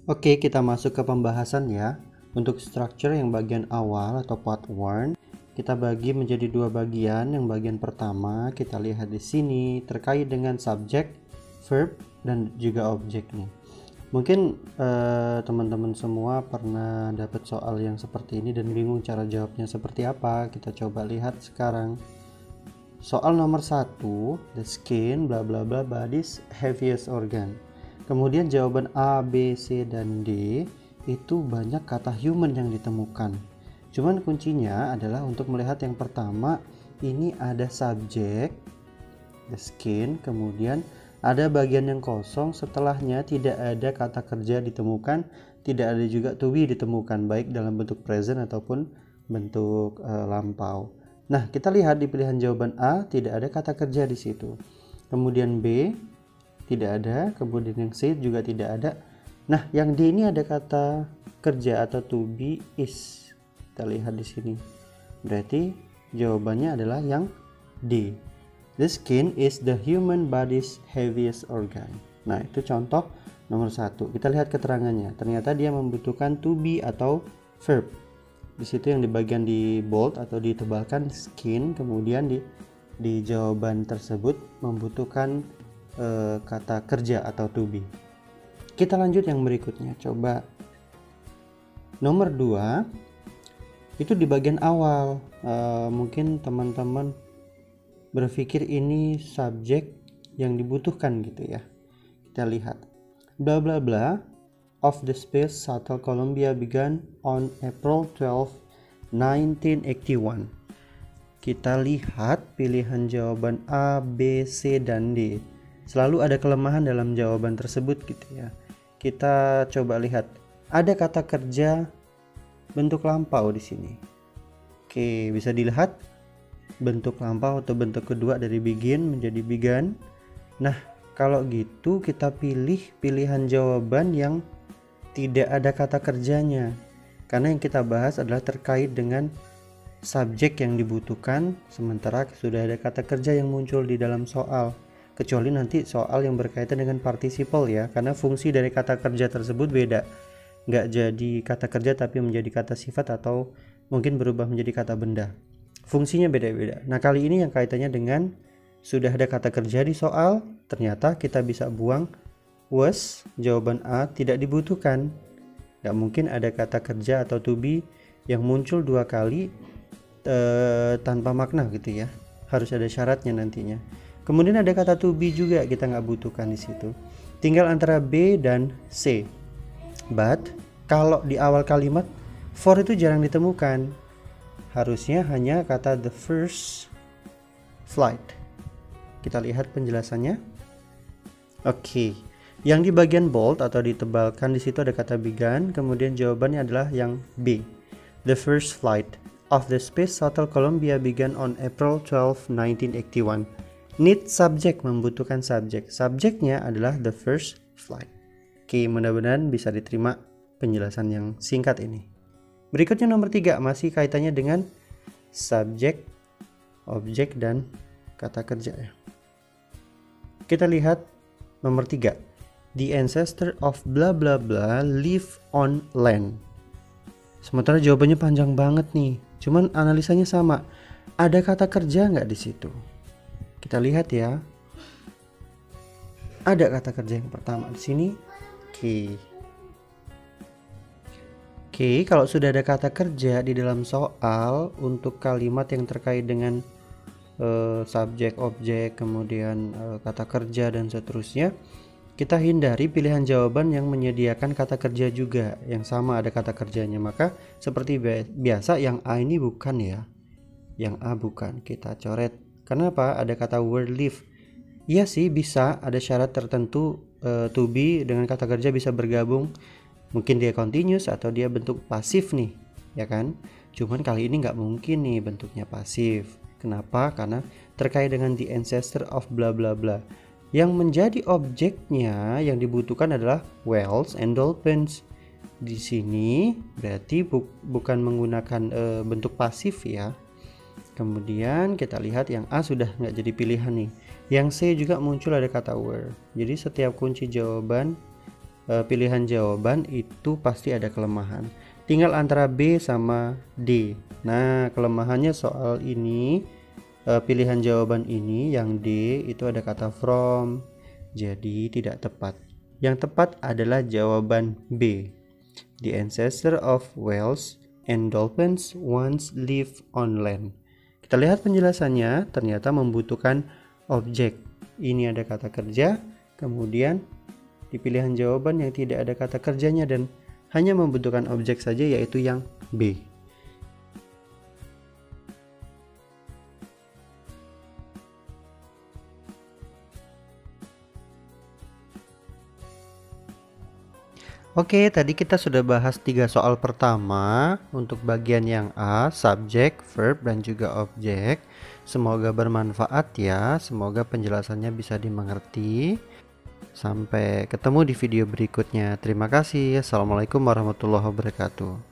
Oke, kita masuk ke pembahasan ya. Untuk structure yang bagian awal atau part 1, kita bagi menjadi dua bagian. Yang bagian pertama kita lihat di sini terkait dengan subjek, verb, dan juga objek nih. Mungkin teman-teman semua pernah dapat soal yang seperti ini dan bingung cara jawabnya seperti apa. Kita coba lihat sekarang. Soal nomor 1, the skin bla bla bla body's heaviest organ. Kemudian jawaban A, B, C, dan D itu banyak kata human yang ditemukan. Cuman kuncinya adalah untuk melihat yang pertama, ini ada subjek, the skin, kemudian ada bagian yang kosong, setelahnya tidak ada kata kerja ditemukan, tidak ada juga to be ditemukan, baik dalam bentuk present ataupun bentuk lampau. Nah, kita lihat di pilihan jawaban A tidak ada kata kerja di situ. Kemudian B tidak ada, kemudian yang C juga tidak ada. Nah, yang D ini ada kata kerja atau to be is. Kita lihat di sini. Berarti jawabannya adalah yang D. The skin is the human body's heaviest organ. Nah, itu contoh nomor 1. Kita lihat keterangannya. Ternyata dia membutuhkan to be atau verb. Di situ yang di bagian di bold atau ditebalkan skin, kemudian di jawaban tersebut membutuhkan kata kerja atau to be. Kita lanjut yang berikutnya. Coba nomor 2 itu di bagian awal. Mungkin teman-teman berpikir ini subjek yang dibutuhkan gitu ya. Kita lihat. Bla bla bla of the Space Shuttle Columbia began on April 12, 1981. Kita lihat pilihan jawaban A, B, C, dan D. Selalu ada kelemahan dalam jawaban tersebut gitu ya. Kita coba lihat. Ada kata kerja bentuk lampau di sini. Oke, bisa dilihat bentuk lampau atau bentuk kedua dari begin menjadi began. Nah, kalau gitu kita pilih pilihan jawaban yang tidak ada kata kerjanya. Karena yang kita bahas adalah terkait dengan subjek yang dibutuhkan, sementara sudah ada kata kerja yang muncul di dalam soal. Kecuali nanti soal yang berkaitan dengan participle ya, karena fungsi dari kata kerja tersebut beda. Nggak jadi kata kerja tapi menjadi kata sifat atau mungkin berubah menjadi kata benda. Fungsinya beda-beda. Nah, kali ini yang kaitannya dengan sudah ada kata kerja di soal, ternyata kita bisa buang was, jawaban A tidak dibutuhkan. Nggak mungkin ada kata kerja atau to be yang muncul dua kali tanpa makna gitu ya. Harus ada syaratnya nantinya. Kemudian ada kata to be juga kita nggak butuhkan di situ. Tinggal antara B dan C. But kalau di awal kalimat for itu jarang ditemukan. Harusnya hanya kata the first flight. Kita lihat penjelasannya. Oke. Yang di bagian bold atau ditebalkan di situ ada kata began, kemudian jawabannya adalah yang B. The first flight of the Space Shuttle Columbia began on April 12, 1981. Need subject, membutuhkan subjek. Subjeknya adalah the first flight. Oke, mudah-mudahan bisa diterima penjelasan yang singkat ini. Berikutnya nomor 3, masih kaitannya dengan subjek, objek, dan kata kerja ya. Kita lihat nomor 3. The ancestor of bla bla bla live on land. Sementara jawabannya panjang banget nih. Cuman analisanya sama. Ada kata kerja nggak di situ? Kita lihat ya. Ada kata kerja yang pertama di sini. Oke, kalau sudah ada kata kerja di dalam soal untuk kalimat yang terkait dengan subjek, objek, kemudian kata kerja dan seterusnya, kita hindari pilihan jawaban yang menyediakan kata kerja juga yang sama ada kata kerjanya. Maka seperti biasa yang A ini bukan ya. Yang A bukan, kita coret. Kenapa? Ada kata were live. Iya sih bisa, ada syarat tertentu to be dengan kata kerja bisa bergabung. Mungkin dia continuous atau dia bentuk pasif nih, ya kan? Cuman kali ini nggak mungkin nih bentuknya pasif. Kenapa? Karena terkait dengan the ancestor of bla bla bla. Yang menjadi objeknya yang dibutuhkan adalah whales and dolphins. Di sini berarti bukan menggunakan bentuk pasif ya. Kemudian kita lihat yang A sudah nggak jadi pilihan nih. Yang C juga muncul ada kata were. Jadi setiap kunci jawaban pilihan jawaban itu pasti ada kelemahan. Tinggal antara B sama D. Nah, kelemahannya soal ini, pilihan jawaban ini yang D itu ada kata from, jadi tidak tepat. Yang tepat adalah jawaban B. The ancestor of whales and dolphins once lived on land. Kita lihat penjelasannya, ternyata membutuhkan objek. Ini ada kata kerja, kemudian di pilihan jawaban yang tidak ada kata kerjanya dan hanya membutuhkan objek saja, yaitu yang B. Oke, tadi kita sudah bahas 3 soal pertama untuk bagian yang A, subjek, verb, dan juga objek. Semoga bermanfaat ya, semoga penjelasannya bisa dimengerti. Sampai ketemu di video berikutnya. Terima kasih. Assalamualaikum warahmatullahi wabarakatuh.